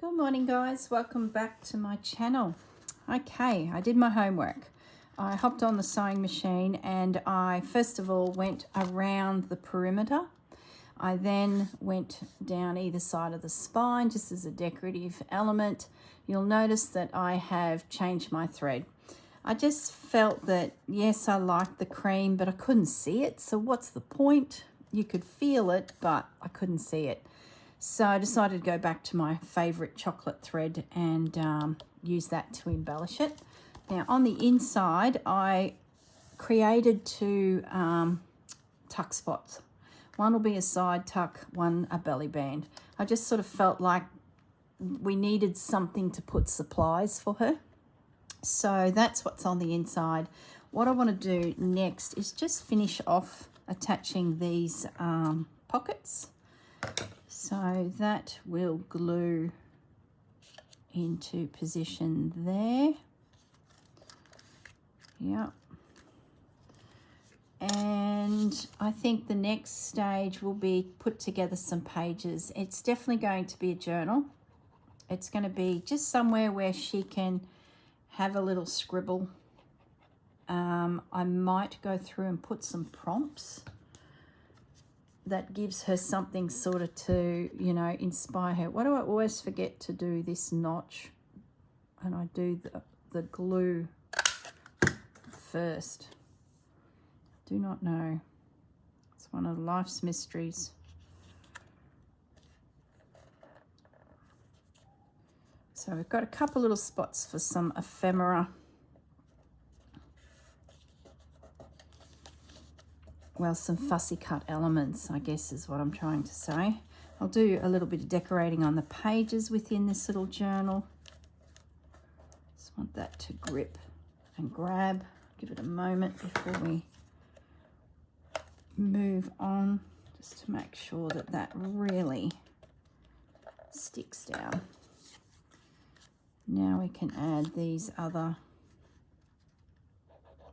Good morning, guys. Welcome back to my channel. Okay, I did my homework. I hopped on the sewing machine and I first of all went around the perimeter. I then went down either side of the spine just as a decorative element. You'll notice that I have changed my thread. I just felt that, yes, I liked the cream, but I couldn't see it. So what's the point? You could feel it, but I couldn't see it. So I decided to go back to my favourite chocolate thread and use that to embellish it. Now on the inside, I created two tuck spots. One will be a side tuck, one a belly band. I just sort of felt like we needed something to put supplies for her. So that's what's on the inside. What I want to do next is just finish off attaching these pockets. So that will glue into position there. Yeah. And I think the next stage will be put together some pages. It's definitely going to be a journal. It's going to be just somewhere where she can have a little scribble. I might go through and put some prompts that gives her something sort of to, you know, inspire her. Why do I always forget to do this notch? And I do the glue first. Do not know. It's one of life's mysteries. So we've got a couple little spots for some ephemera. Well, some fussy cut elements, I guess is what I'm trying to say. I'll do a little bit of decorating on the pages within this little journal. Just want that to grip and grab. Give it a moment before we move on, just to make sure that that really sticks down. Now we can add these other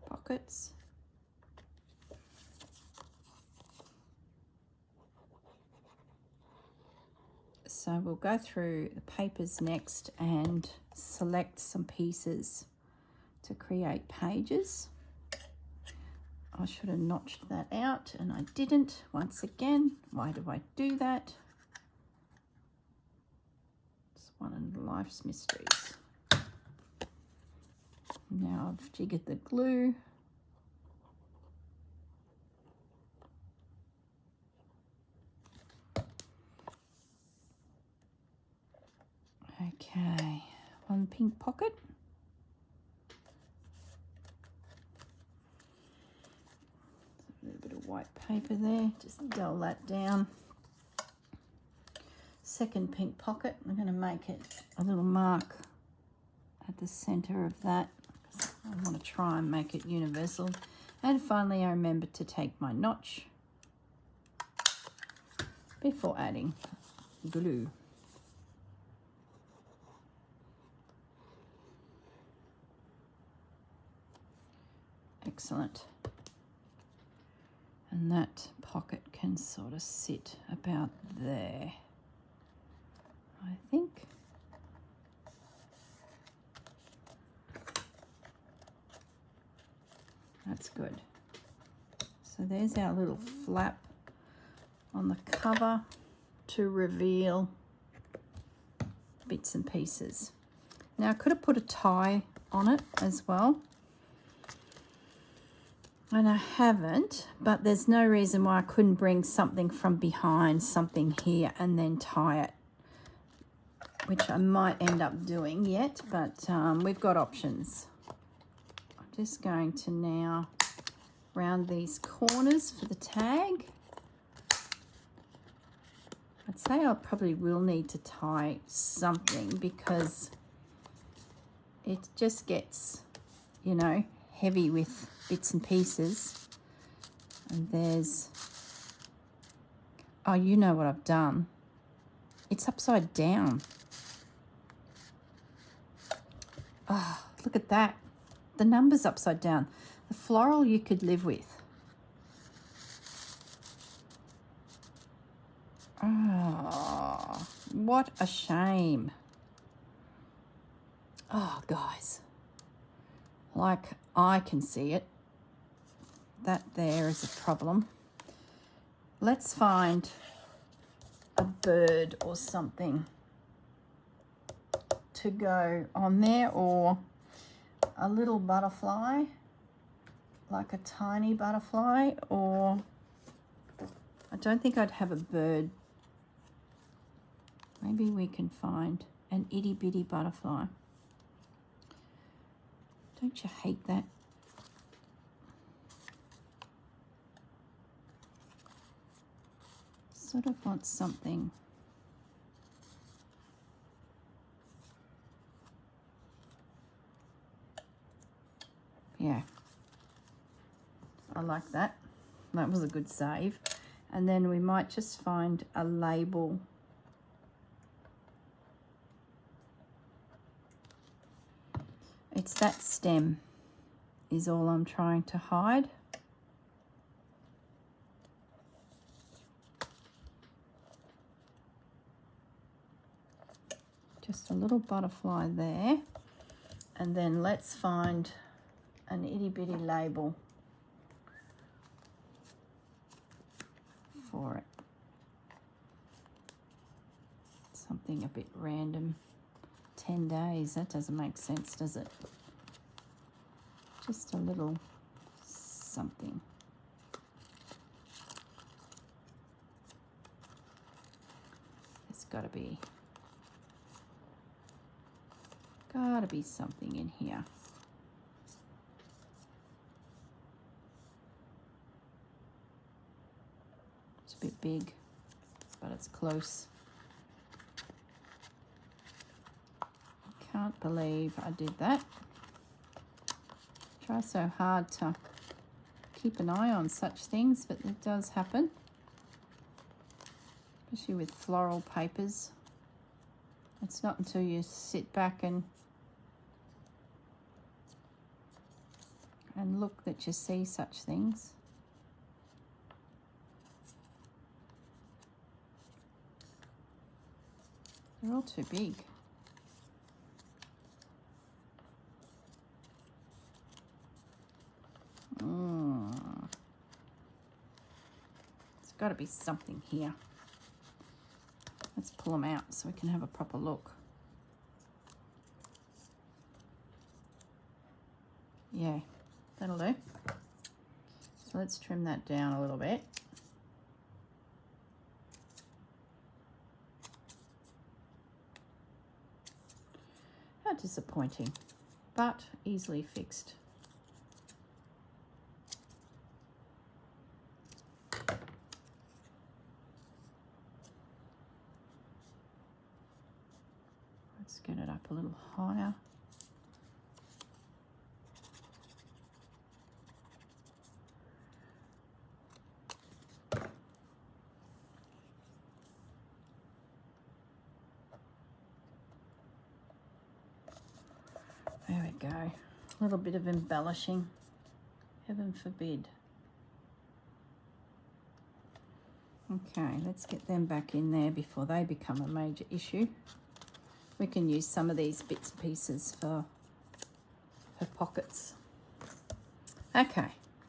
pockets. So we'll go through the papers next and select some pieces to create pages. I should have notched that out and I didn't. Once again, why do I do that? It's one of life's mysteries. Now I've jiggered the glue. Okay, one pink pocket. A little bit of white paper there, just dull that down. Second pink pocket, I'm going to make it a little mark at the center of that. I want to try and make it universal. And finally, I remembered to take my notch before adding glue. Excellent. And that pocket can sort of sit about there, I think. That's good. So there's our little flap on the cover to reveal bits and pieces. Now I could have put a tie on it as well. And I haven't, but there's no reason why I couldn't bring something from behind, something here, and then tie it, which I might end up doing yet, but we've got options. I'm just going to now round these corners for the tag. I'd say I probably will need to tie something because it just gets, you know, heavy with bits and pieces. And there's, oh, you know what I've done. It's upside down. Oh, look at that. The number's upside down. The floral you could live with. Oh, what a shame. Oh, guys, like I can see it. That there is a problem. Let's find a bird or something to go on there, or a little butterfly, like a tiny butterfly, or I don't think I'd have a bird. Maybe we can find an itty bitty butterfly. Don't you hate that? Sort of want something. Yeah, I like that. That was a good save. And then we might just find a label. It's that stem is all I'm trying to hide. Just a little butterfly there. And then let's find an itty bitty label for it. Something a bit random. 10 days, that doesn't make sense, does it? Just a little something. There's gotta be something in here. It's a bit big, but it's close. I can't believe I did that. Try so hard to keep an eye on such things, but it does happen, especially with floral papers. It's not until you sit back and look that you see such things. They're all too big. There's got to be something here. Let's pull them out so we can have a proper look. Yeah, that'll do. So let's trim that down a little bit. How disappointing, but easily fixed. Let's get it up a little higher. There we go. A little bit of embellishing. Heaven forbid. Okay, let's get them back in there before they become a major issue. We can use some of these bits and pieces for pockets. Okay,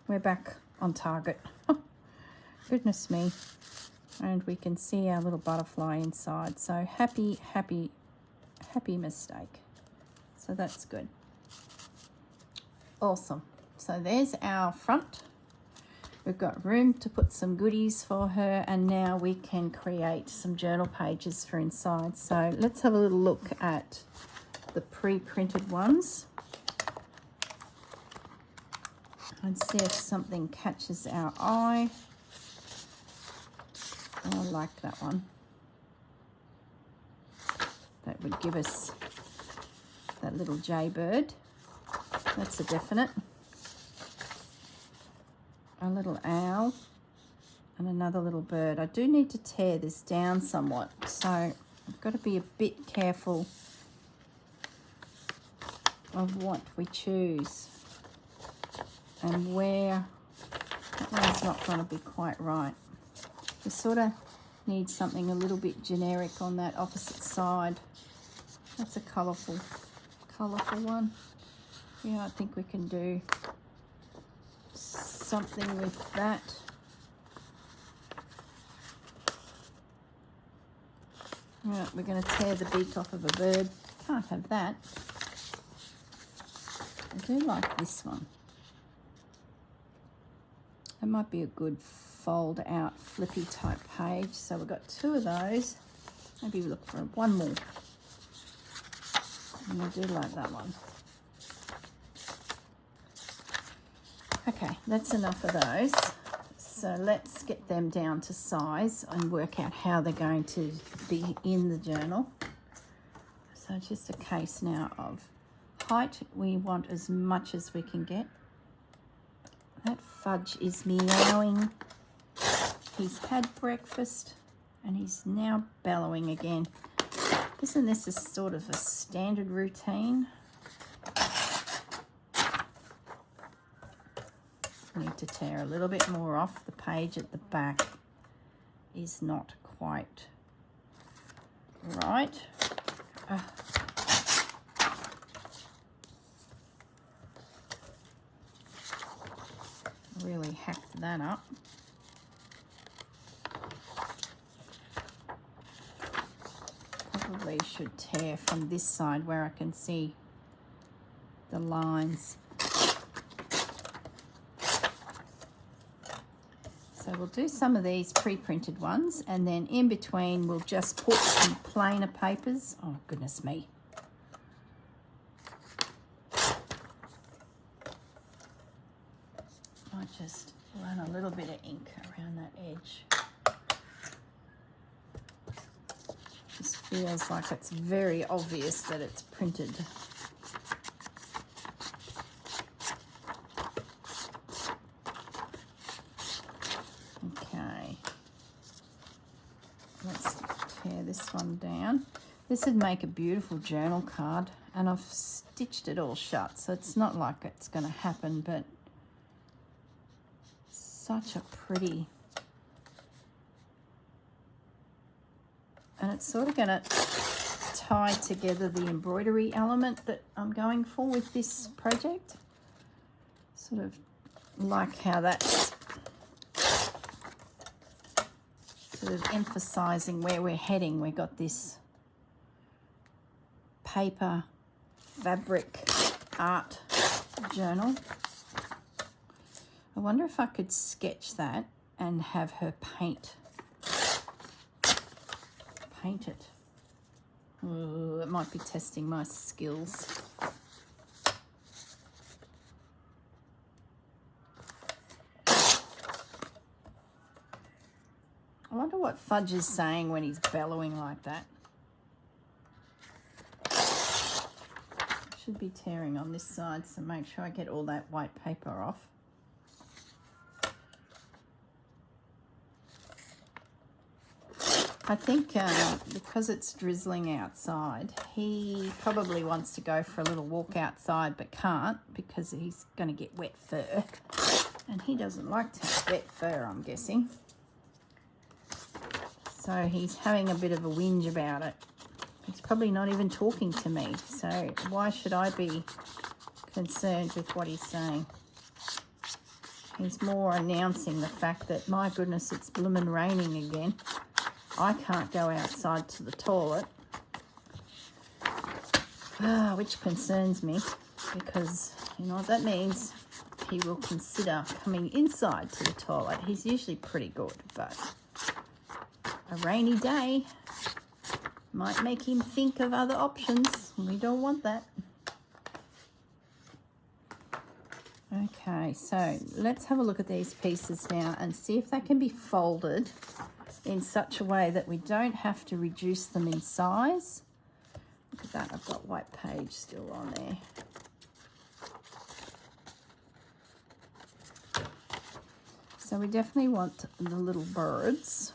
we're back on target. Goodness me. And we can see our little butterfly inside. So happy mistake. So that's good. Awesome. So there's our front. We've got room to put some goodies for her, and now we can create some journal pages for inside. So let's have a little look at the pre-printed ones and see if something catches our eye. Oh, I like that one. That would give us that little jaybird. That's a definite. A little owl and another little bird. I do need to tear this down somewhat, so I've got to be a bit careful of what we choose and where. That one's not going to be quite right. We sort of need something a little bit generic on that opposite side. That's a colourful colourful one. Yeah, I think we can do something with that. Right, we're going to tear the beak off of a bird. Can't have that. I do like this one. It might be a good fold out flippy type page. So we've got 2 of those. Maybe we look for one more. And I do like that one. Okay, that's enough of those. So let's get them down to size and work out how they're going to be in the journal. So it's just a case now of height. We want as much as we can get. That fudge is meowing. He's had breakfast and he's now bellowing again. Isn't this a sort of a standard routine? Need to tear a little bit more off. The page at the back is not quite right. Really hacked that up. Probably should tear from this side where I can see the lines. So we'll do some of these pre-printed ones, and then in between we'll just put some plainer papers. Oh goodness me. I just run a little bit of ink around that edge. This feels like it's very obvious that it's printed. Okay, let's tear this one down. This would make a beautiful journal card, and I've stitched it all shut, so it's not like it's going to happen, but such a pretty, and it's sort of going to tie together the embroidery element that I'm going for with this project. Sort of like how that's sort of emphasizing where we're heading. We've got this paper fabric art journal. I wonder if I could sketch that and have her paint it. Ooh, it might be testing my skills. I wonder what Fudge is saying when he's bellowing like that. Should be tearing on this side, so make sure I get all that white paper off. I think because it's drizzling outside, he probably wants to go for a little walk outside but can't because he's going to get wet fur. And he doesn't like to have wet fur, I'm guessing. So he's having a bit of a whinge about it. He's probably not even talking to me, so why should I be concerned with what he's saying? He's more announcing the fact that, my goodness, it's bloomin' raining again. I can't go outside to the toilet, which concerns me, because you know what that means? He will consider coming inside to the toilet. He's usually pretty good, but a rainy day might make him think of other options. We don't want that. Okay, so let's have a look at these pieces now and see if they can be folded in such a way that we don't have to reduce them in size. Look at that, I've got white page still on there. So we definitely want the little birds.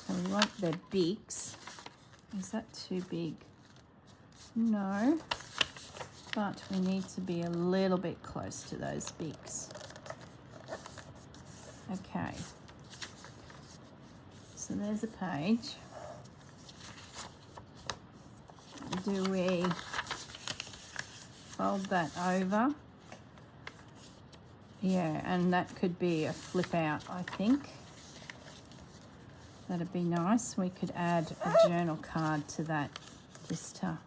So we want their beaks. Is that too big? No. But we need to be a little bit close to those beaks. Okay. So there's a page. Do we fold that over? Yeah, and that could be a flip out, I think. That'd be nice. We could add a journal card to that just to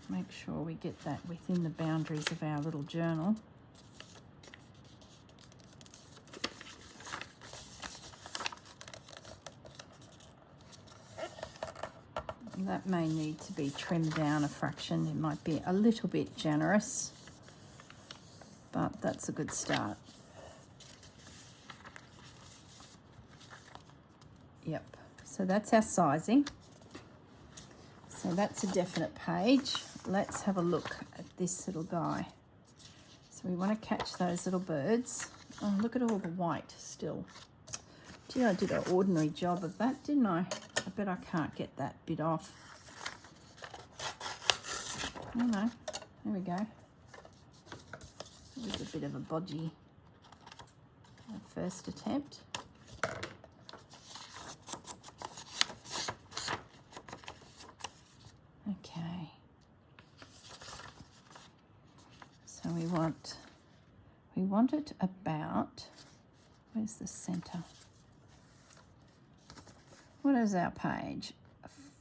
make sure we get that within the boundaries of our little journal. And that may need to be trimmed down a fraction. It might be a little bit generous, but that's a good start. Yep, so that's our sizing. So that's a definite page. Let's have a look at this little guy. So we want to catch those little birds. Oh, look at all the white still. Gee, I did an ordinary job of that, didn't I? I bet I can't get that bit off. Oh no, there we go. It was a bit of a bodgy first attempt. Okay. So we want it about, where's the center? What is our page?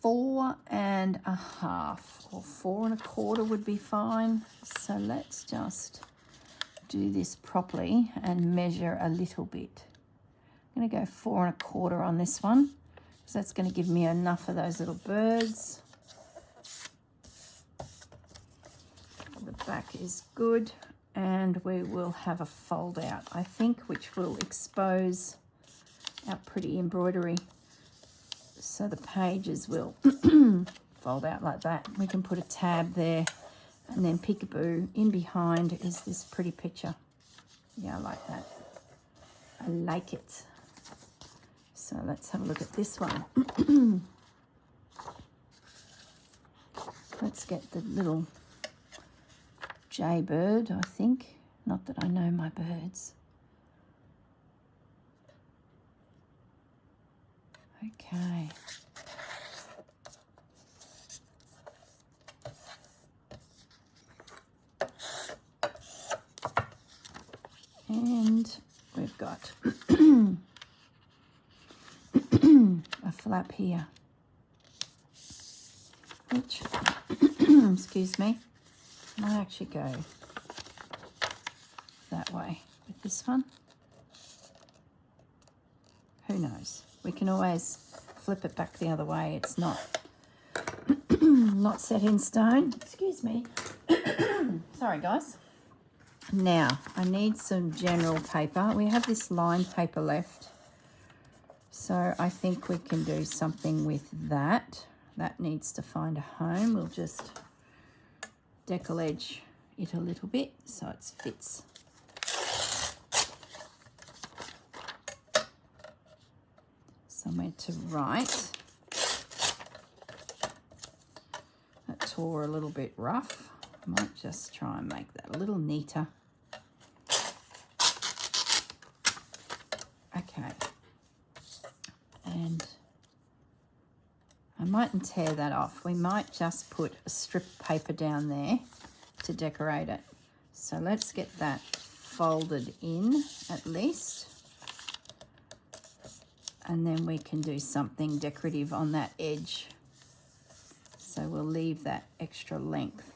4.5 or 4 1/4 would be fine. So let's just do this properly and measure a little bit. I'm going to go 4 1/4 on this one, because that's going to give me enough of those little birds. The back is good, and we will have a fold out, I think, which will expose our pretty embroidery. So the pages will fold out like that. We can put a tab there, and then peekaboo in behind is this pretty picture. Yeah, I like that. I like it. So let's have a look at this one. Let's get the little jaybird, I think. Not that I know my birds. Okay. And we've got a flap here, which, excuse me, might actually go that way with this one. Who knows? We can always flip it back the other way. It's not not set in stone. Excuse me. Sorry, guys. Now, I need some general paper. We have this lined paper left, so I think we can do something with that. That needs to find a home. We'll just decal edge it a little bit so it fits. Somewhere to write. That tore a little bit rough. I might just try and make that a little neater. Okay. And I mightn't tear that off. We might just put a strip of paper down there to decorate it. So let's get that folded in at least. And then we can do something decorative on that edge. So we'll leave that extra length.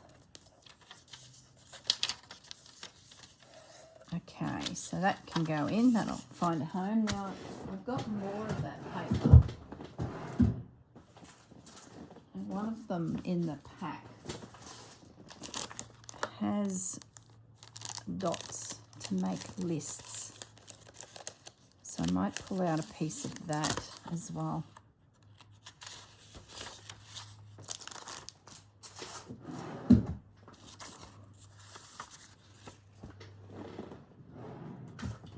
Okay, so that can go in. That'll find a home. Now, I've got more of that paper. And one of them in the pack has dots to make lists. So I might pull out a piece of that as well.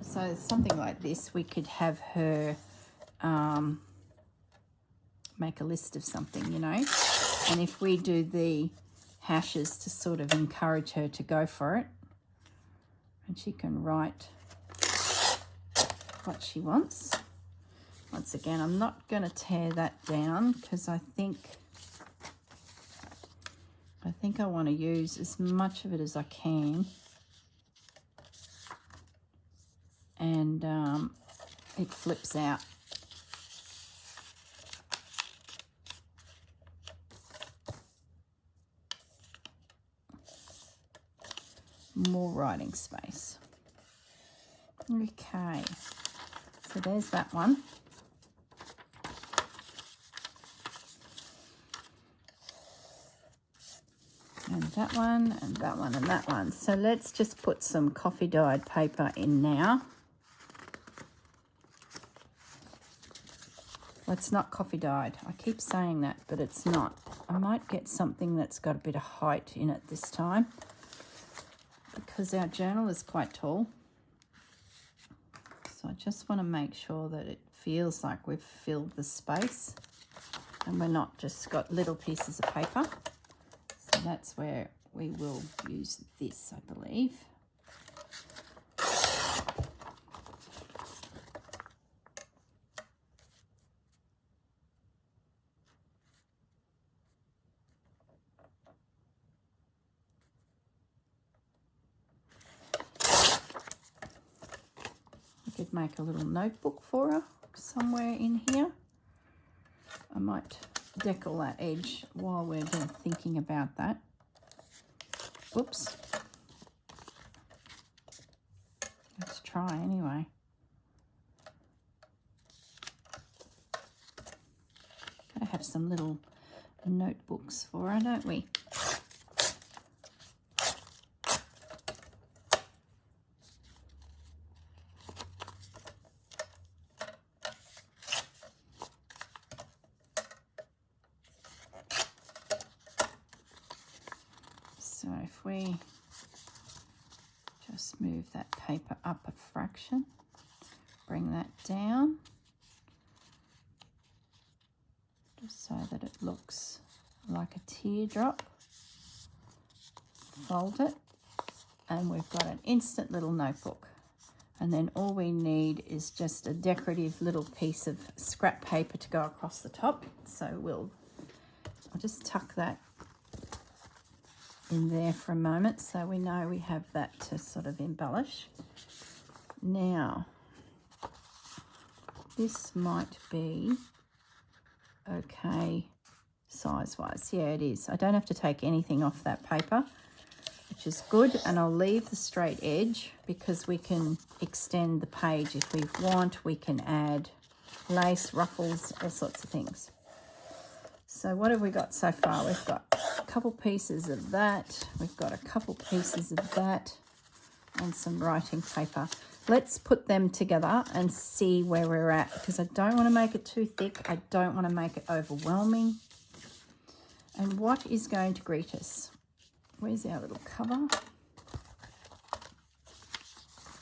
So something like this, we could have her make a list of something, you know. And if we do the hashes to sort of encourage her to go for it, and she can write what she wants. Once again, I'm not going to tear that down because I think I want to use as much of it as I can. And it flips out. More writing space. Okay, so there's that one. And that one, and that one, and that one. So let's just put some coffee dyed paper in now. Well, it's not coffee dyed. I keep saying that, but it's not. I might get something that's got a bit of height in it this time because our journal is quite tall. So I just want to make sure that it feels like we've filled the space and we're not just got little pieces of paper. So that's where we will use this, I believe. Could make a little notebook for her somewhere in here. I might decal that edge while we're thinking about that. Whoops. Let's try anyway. Gotta have some little notebooks for her, don't we? So if we just move that paper up a fraction, bring that down, just so that it looks like a teardrop, fold it, and we've got an instant little notebook. And then all we need is just a decorative little piece of scrap paper to go across the top. So I'll just tuck that in there for a moment so we know we have that to sort of embellish. Now, this might be okay size-wise. Yeah, it is. I don't have to take anything off that paper, which is good, and I'll leave the straight edge because we can extend the page if we want. We can add lace, ruffles, all sorts of things. So what have we got so far? We've got a couple pieces of that. We've got a couple pieces of that and some writing paper. Let's put them together and see where we're at because I don't want to make it too thick. I don't want to make it overwhelming. And what is going to greet us? Where's our little cover?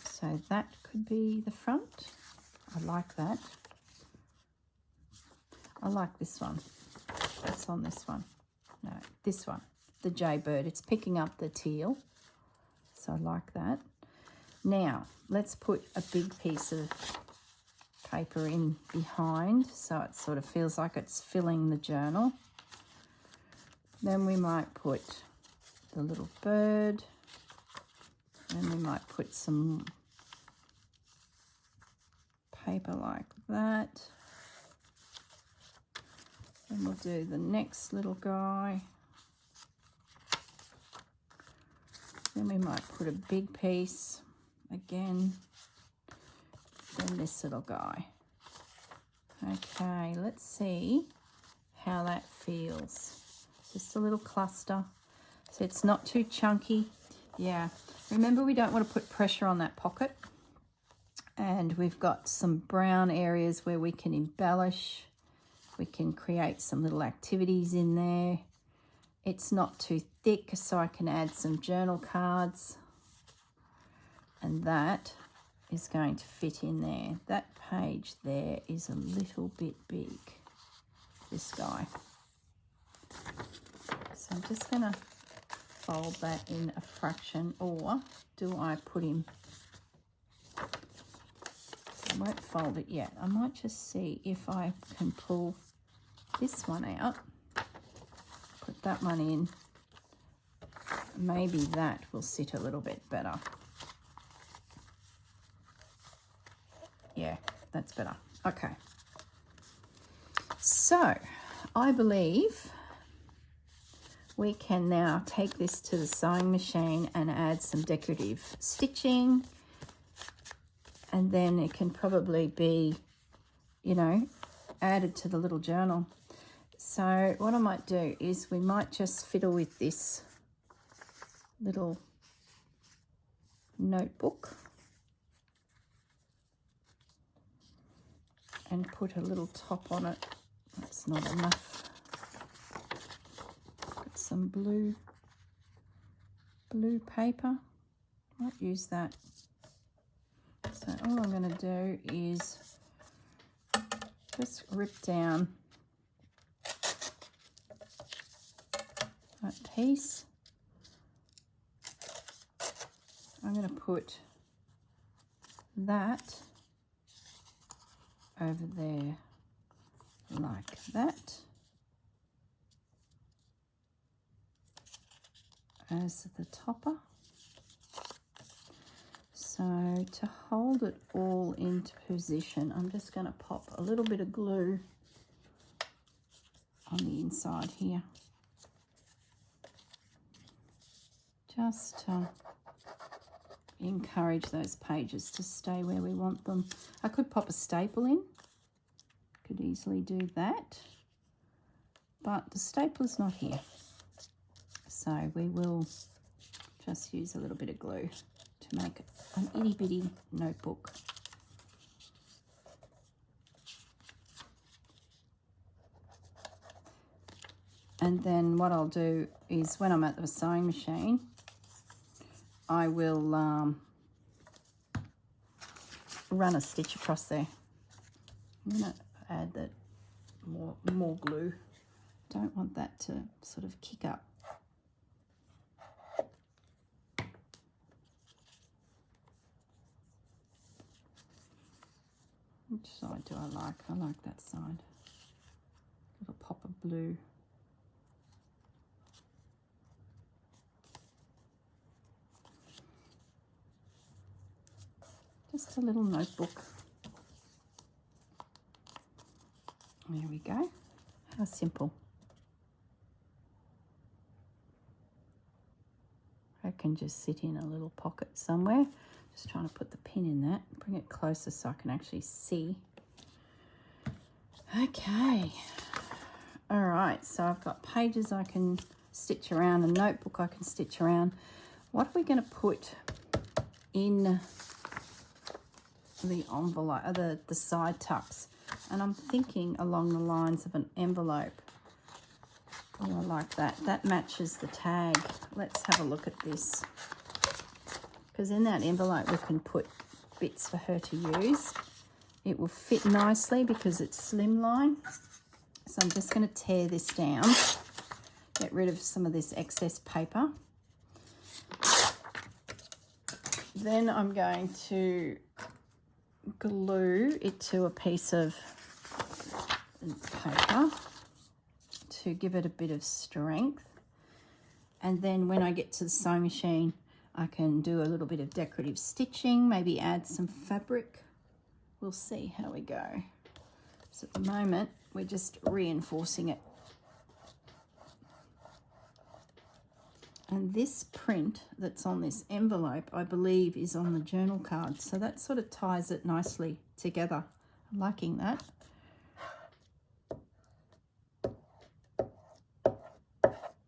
So that could be the front. I like that. I like this one. What's on this one? No, this one, the jaybird. It's picking up the teal. So I like that. Now, let's put a big piece of paper in behind so it sort of feels like it's filling the journal. Then we might put the little bird. Then we might put some paper like that. Then we'll do the next little guy. Then we might put a big piece again. Then this little guy. Okay, let's see how that feels. Just a little cluster. So it's not too chunky. Yeah, remember we don't want to put pressure on that pocket. And we've got some brown areas where we can embellish. We can create some little activities in there. It's not too thick, so I can add some journal cards. And that is going to fit in there. That page there is a little bit big, this guy. So I'm just going to fold that in a fraction, or do I put him won't fold it yet. I might just see if I can pull this one out, put that one in. Maybe that will sit a little bit better. Yeah, that's better. Okay. So I believe we can now take this to the sewing machine and add some decorative stitching, and then it can probably be, you know, added to the little journal. So what I might do is we might just fiddle with this little notebook and put a little top on it. That's not enough. Got some blue paper. Might use that. So all I'm going to do is just rip down that piece. I'm going to put that over there like that as the topper. So to hold it all into position, I'm just going to pop a little bit of glue on the inside here, just to encourage those pages to stay where we want them. I could pop a staple in, could easily do that, but the stapler's not here, so we will just use a little bit of glue to make an itty bitty notebook. And then what I'll do is when I'm at the sewing machine, I will run a stitch across there. I'm going to add that more glue. Don't want that to sort of kick up. Which side do I like? I like that side. Little pop of blue. Just a little notebook. There we go. How simple. I can just sit in a little pocket somewhere. Just trying to put the pin in that. Bring it closer so I can actually see. Okay. All right, so I've got pages I can stitch around, a notebook I can stitch around. What are we going to put in the envelope, the side tucks? And I'm thinking along the lines of an envelope. Oh, I like that. That matches the tag. Let's have a look at this. Because in that envelope we can put bits for her to use. It will fit nicely because it's slimline. So I'm just going to tear this down, get rid of some of this excess paper. Then I'm going to glue it to a piece of paper to give it a bit of strength. And then when I get to the sewing machine, I can do a little bit of decorative stitching, maybe add some fabric. We'll see how we go. So at the moment, we're just reinforcing it. And this print that's on this envelope, I believe, is on the journal card. So that sort of ties it nicely together. I'm liking that.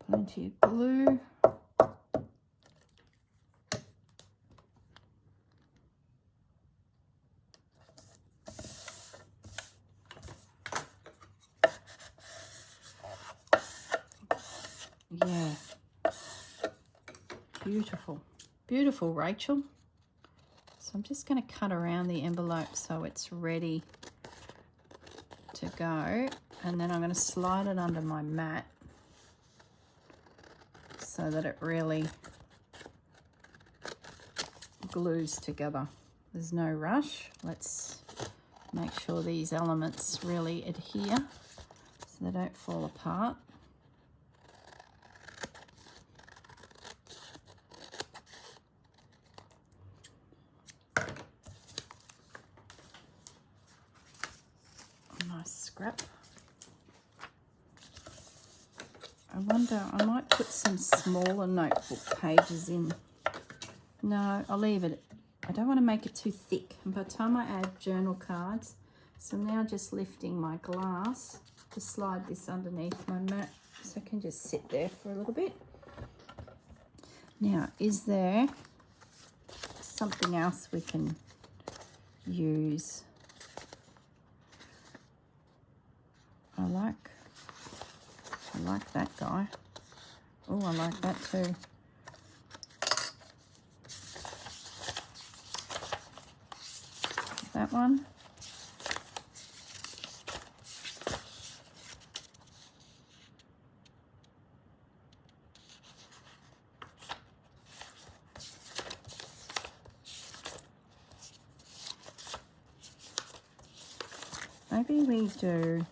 Plenty of glue. Yeah. Beautiful. Beautiful, Rachel. So I'm just going to cut around the envelope so it's ready to go. And then I'm going to slide it under my mat so that it really glues together. There's no rush. Let's Make sure these elements really adhere so they don't fall apart. Nice scrap. I wonder, I might put some smaller notebook pages in. No, I'll leave it. I don't want to make it too thick. And by the time I add journal cards, so I'm now just lifting my glass to slide this underneath my mat so I can just sit there for a little bit. Now, is there something else we can use? I like that guy. Oh, I like that too. That one. Maybe we do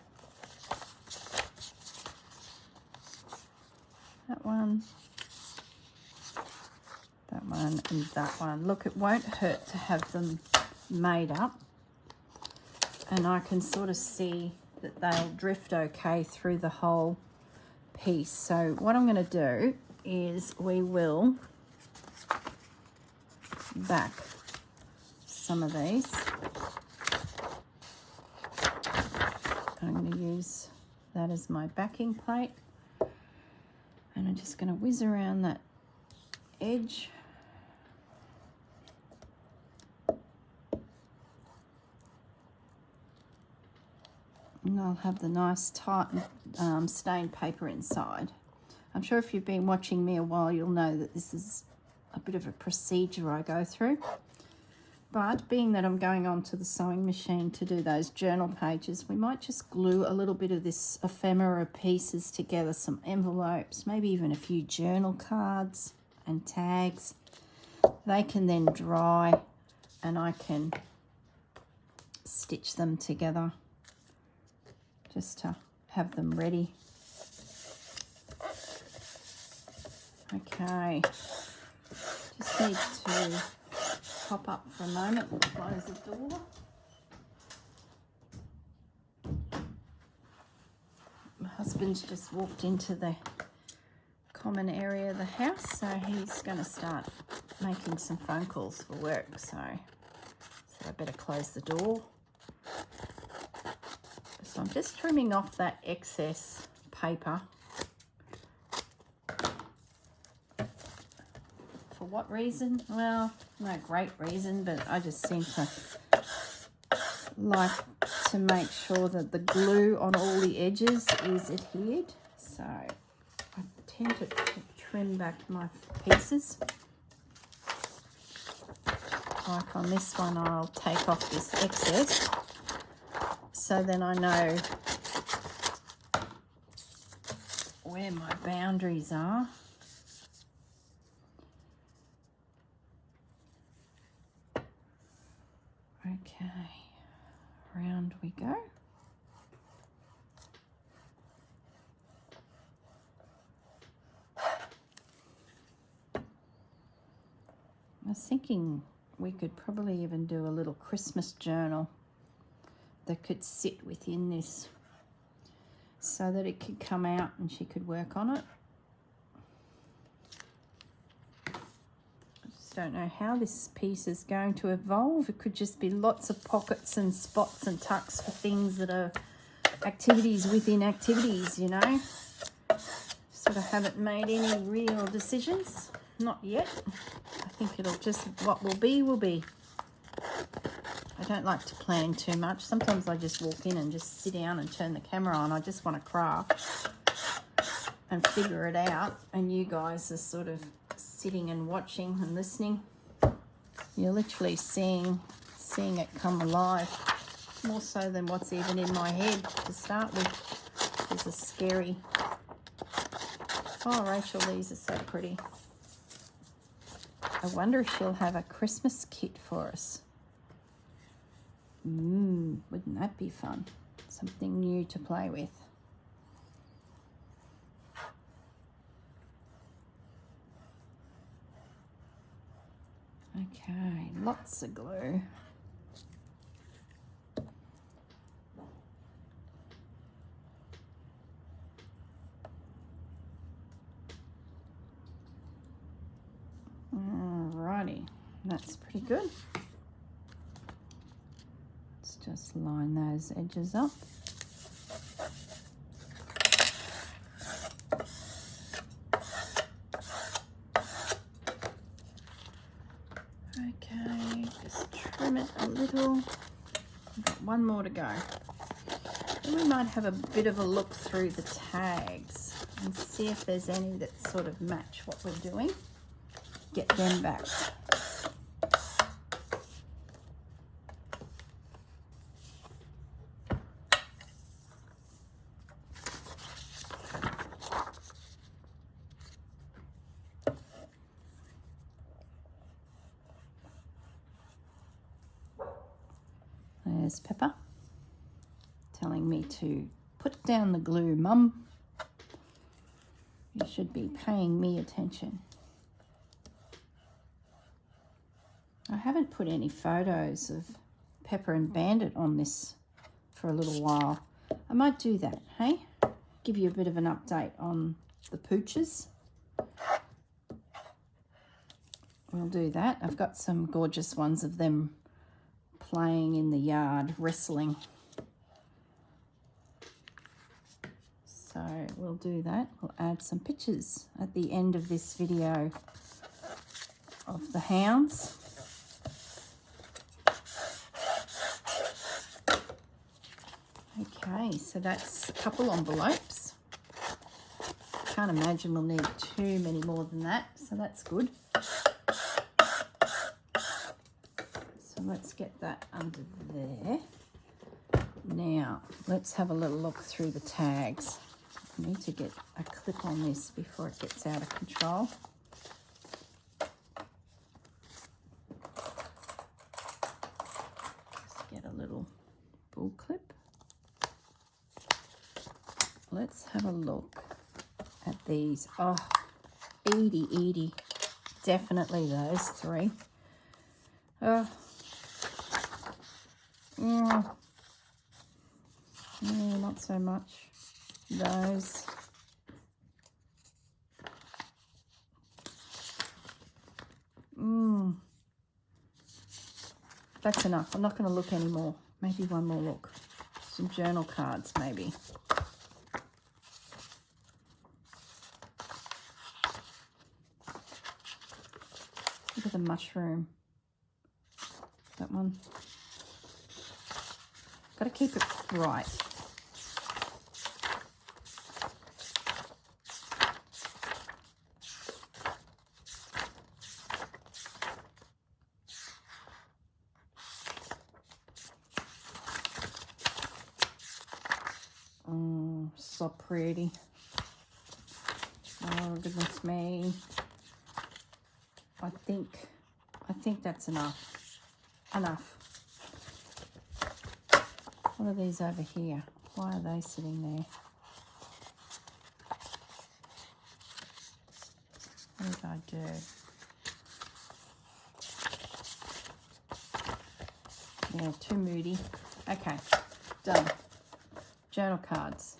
that one, and that one. Look, it won't hurt to have them made up, and I can sort of see that they'll drift okay through the whole piece. So what I'm going to do is we will back some of these. I'm going to use that as my backing plate, and I'm just going to whiz around that edge. And I'll have the nice tight stained paper inside. I'm sure if you've been watching me a while, you'll know that this is a bit of a procedure I go through. But being that I'm going on to the sewing machine to do those journal pages, we might just glue a little bit of this ephemera pieces together, some envelopes, maybe even a few journal cards and tags. They can then dry and I can stitch them together just to have them ready. Okay, just need to pop up for a moment and close the door. My husband's just walked into the common area of the house, so he's going to start making some phone calls for work, so I better close the door. So I'm just trimming off that excess paper. For what reason? Well, no great reason, but I just seem to like to make sure that the glue on all the edges is adhered. So I tend to trim back my pieces. Like on this one, I'll take off this excess, so then I know where my boundaries are. Okay, round we go. I was thinking we could probably even do a little Christmas journal that could sit within this so that it could come out and she could work on it. Don't know how this piece is going to evolve. It could just be lots of pockets and spots and tucks for things that are activities within activities, you know. Sort of haven't made any real decisions, not yet. I think it'll just, what will be will be. I don't like to plan too much. Sometimes I just walk in and just sit down and turn the camera on. I just want to craft and figure it out, and you guys are sort of sitting and watching and listening. You're literally seeing it come alive, more so than what's even in my head to start with. This is scary. Oh, Rachel, these are so pretty. I wonder if she'll have a Christmas kit for us. Wouldn't that be fun? Something new to play with. Okay, lots of glue. Alrighty, that's pretty good. Let's just line those edges up. Okay, just trim it a little. I've got one more to go. Then we might have a bit of a look through the tags and see if there's any that sort of match what we're doing. Get them back. There's Pepper telling me to put down the glue, Mum. You should be paying me attention. I haven't put any photos of Pepper and Bandit on this for a little while. I might do that, hey? Give you a bit of an update on the pooches. We'll do that. I've got some gorgeous ones of them playing in the yard, wrestling. So we'll do that. We'll add some pictures at the end of this video of the hounds. Okay, so that's a couple envelopes. Can't imagine we'll need too many more than that, so that's good. So let's get that under there. Now, let's have a little look through the tags. I need to get a clip on this before it gets out of control. Just get a little bull clip. Let's have a look at these. Oh, Edie. Definitely those three. Oh. Yeah, not so much. Those. That's enough. I'm not going to look anymore. Maybe one more look. Some journal cards, maybe. Look at the mushroom. That one. Got to keep it bright. Oh, so pretty. Oh, goodness me. I think that's enough. Enough. What are these over here? Why are they sitting there? What did I do? Yeah, too moody. Okay, done. Journal cards.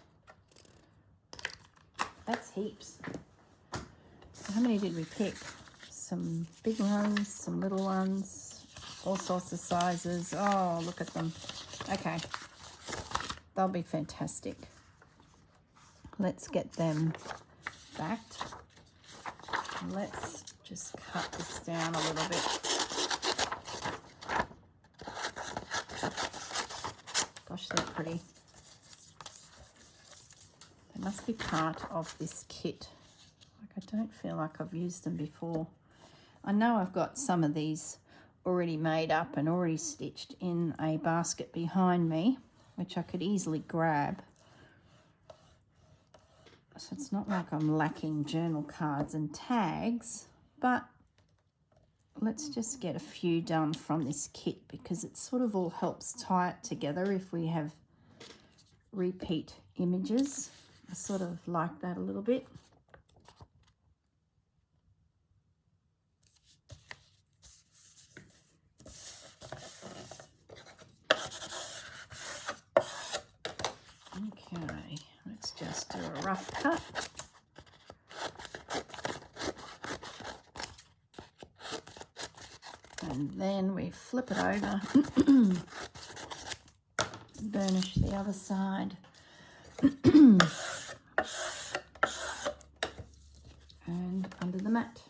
That's heaps. So how many did we pick? Some big ones, some little ones, all sorts of sizes. Oh, look at them. Okay, they'll be fantastic. Let's get them backed. Let's just cut this down a little bit. Gosh, they're pretty. They must be part of this kit. Like, I don't feel like I've used them before. I know I've got some of these already made up and already stitched in a basket behind me, which I could easily grab. So it's not like I'm lacking journal cards and tags, but let's just get a few done from this kit, because it sort of all helps tie it together if we have repeat images. I sort of like that a little bit. Okay, let's just do a rough cut. And then we flip it over, burnish the other side, and under the mat.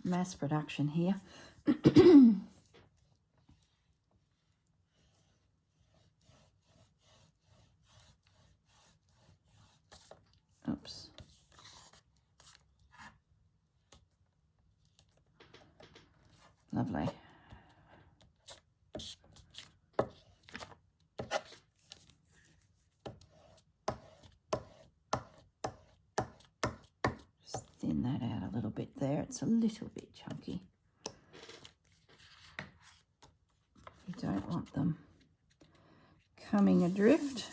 Mass production here. Oops. Lovely. Just thin that out a little bit there. It's a little bit chunky. You don't want them coming adrift.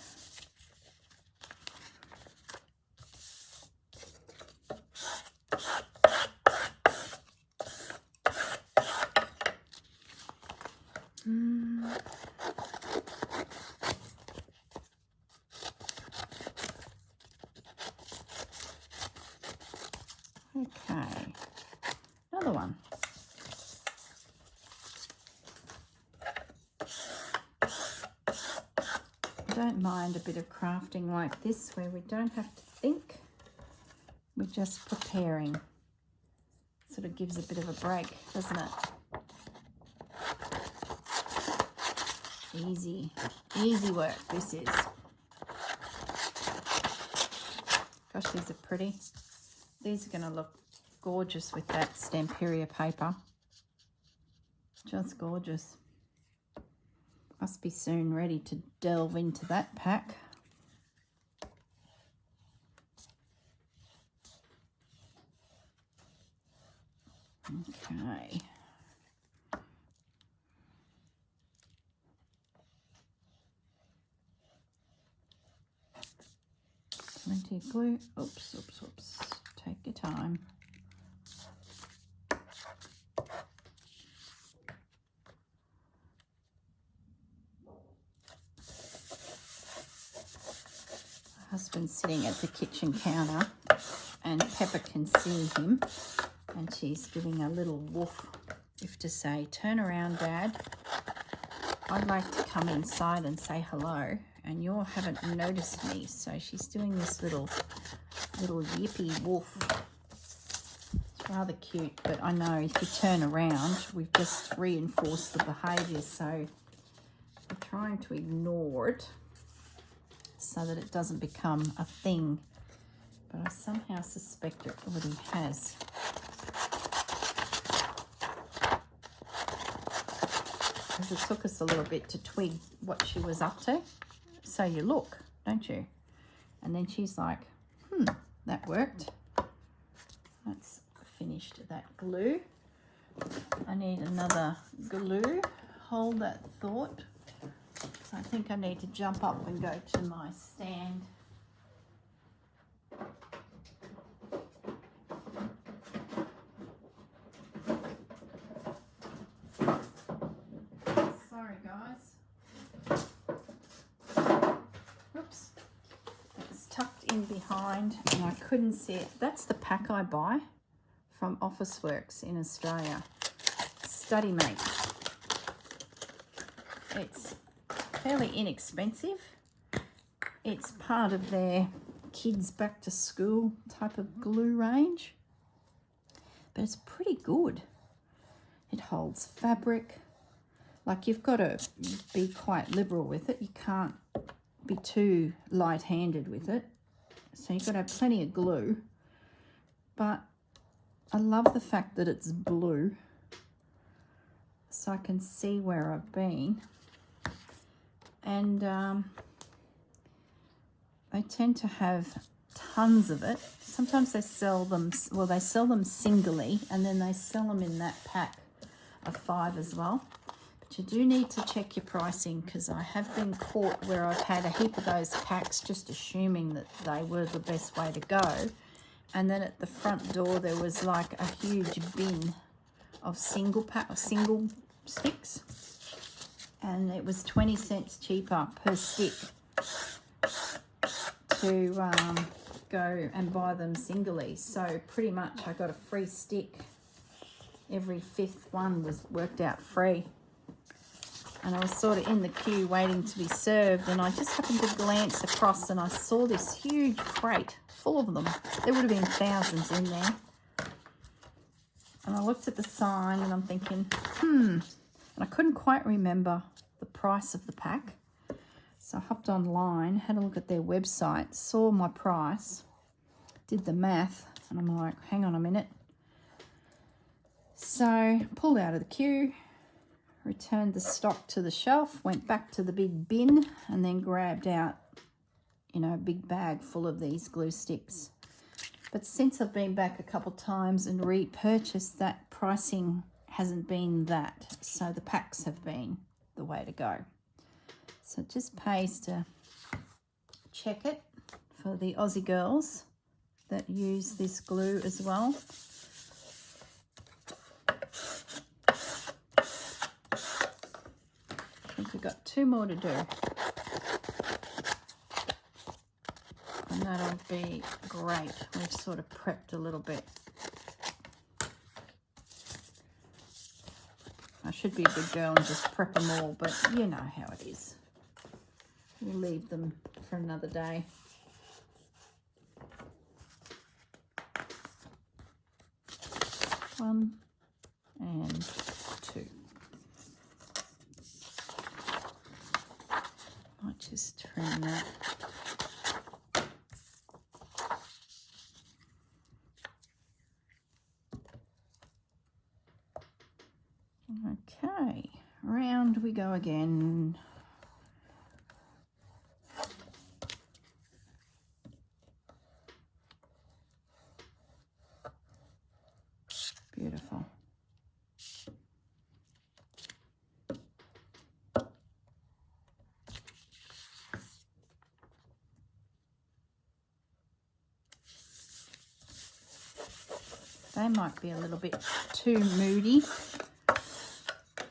Okay, another one. I don't mind a bit of crafting like this, where we don't have to think, we're just preparing. Sort of gives a bit of a break, doesn't it? Easy work this is. Gosh, these are pretty. These are going to look gorgeous with that Stamperia paper. Just gorgeous. Must be soon ready to delve into that pack. Okay. Plenty of glue. Oops. Take your time. My husband's sitting at the kitchen counter and Pepper can see him, and she's giving a little woof if to say, "Turn around, Dad. I'd like to come inside and say hello, and you haven't noticed me." So she's doing this little yippy woof. It's rather cute, but I know if you turn around, we've just reinforced the behaviour, so we're trying to ignore it so that it doesn't become a thing. But I somehow suspect it already has. Because it took us a little bit to twig what she was up to. So you look, don't you? And then she's like, that worked. That's finished that glue. I need another glue. Hold that thought. So I think I need to jump up and go to my stand. Sorry guys. Oops. It was tucked in behind and I couldn't see it. That's the pack I buy from Officeworks in Australia. Study Mates. It's fairly inexpensive. It's part of their kids back to school type of glue range, but it's pretty good. It holds fabric. Like, you've got to be quite liberal with it. You can't be too light-handed with it. So you've got to have plenty of glue. But I love the fact that it's blue. so I can see where I've been. And they tend to have tons of it. Sometimes they sell them, well, they sell them singly, and then they sell them in that pack of 5 as well. But you do need to check your pricing, because I have been caught where I've had a heap of those packs just assuming that they were the best way to go. And then at the front door there was like a huge bin of single sticks, and it was 20 cents cheaper per stick to go and buy them singly. So pretty much I got a free stick. Every 5th one was worked out free. And I was sort of in the queue waiting to be served, and I just happened to glance across and I saw this huge crate full of them. There would have been thousands in there. And I looked at the sign and I'm thinking, and I couldn't quite remember the price of the pack. So I hopped online, had a look at their website, saw my price, did the math, and I'm like, hang on a minute. So pulled out of the queue, returned the stock to the shelf, went back to the big bin, and then grabbed out, you know, a big bag full of these glue sticks. But since I've been back a couple times and repurchased, that pricing hasn't been that. So the packs have been the way to go. So it just pays to check it for the Aussie girls that use this glue as well. I think we've got 2 more to do. And that'll be great. We've sort of prepped a little bit. I should be a good girl and just prep them all, but you know how it is. We'll leave them for another day. One and 2. Might just trim that. Okay, round we go again. Beautiful. They might be a little bit too moody,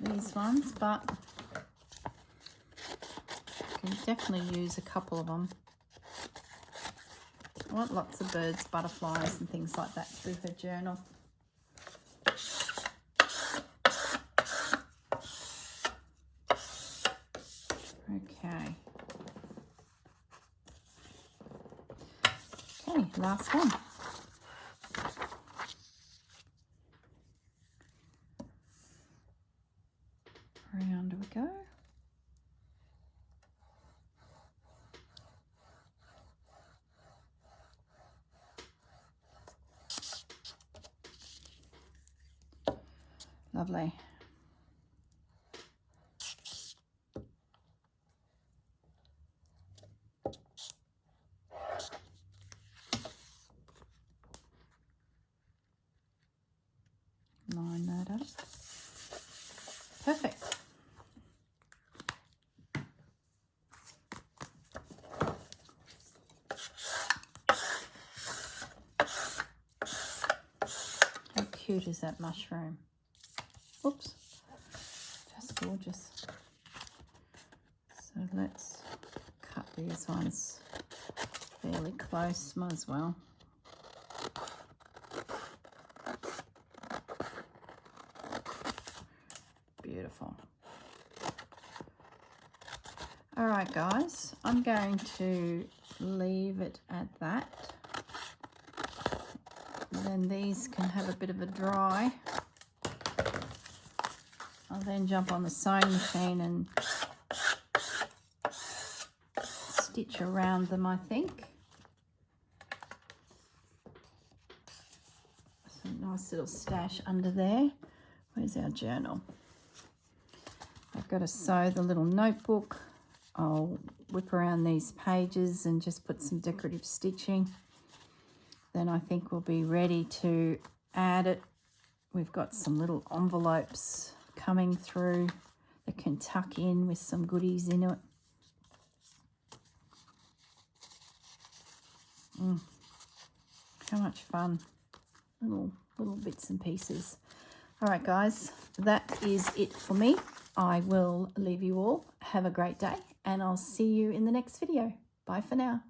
these ones, but you can definitely use a couple of them. I want lots of birds, butterflies and things like that through her journal. Okay. Okay, last one. Round we go. Lovely. Line that up. Perfect. How cute is that mushroom? Oops, just gorgeous. So let's cut these ones fairly close, might as well. Beautiful. All right, guys, I'm going to leave it at that. And then these can have a bit of a dry. I'll then jump on the sewing machine and stitch around them, I think. So nice little stash under there. Where's our journal? got to sew the little notebook. I'll whip around these pages and just put some decorative stitching. Then I think we'll be ready to add it. We've got some little envelopes coming through that can tuck in with some goodies in it. How much fun. Little bits and pieces. All right, guys, that is it for me. I will leave you all. Have a great day, and I'll see you in the next video. Bye for now.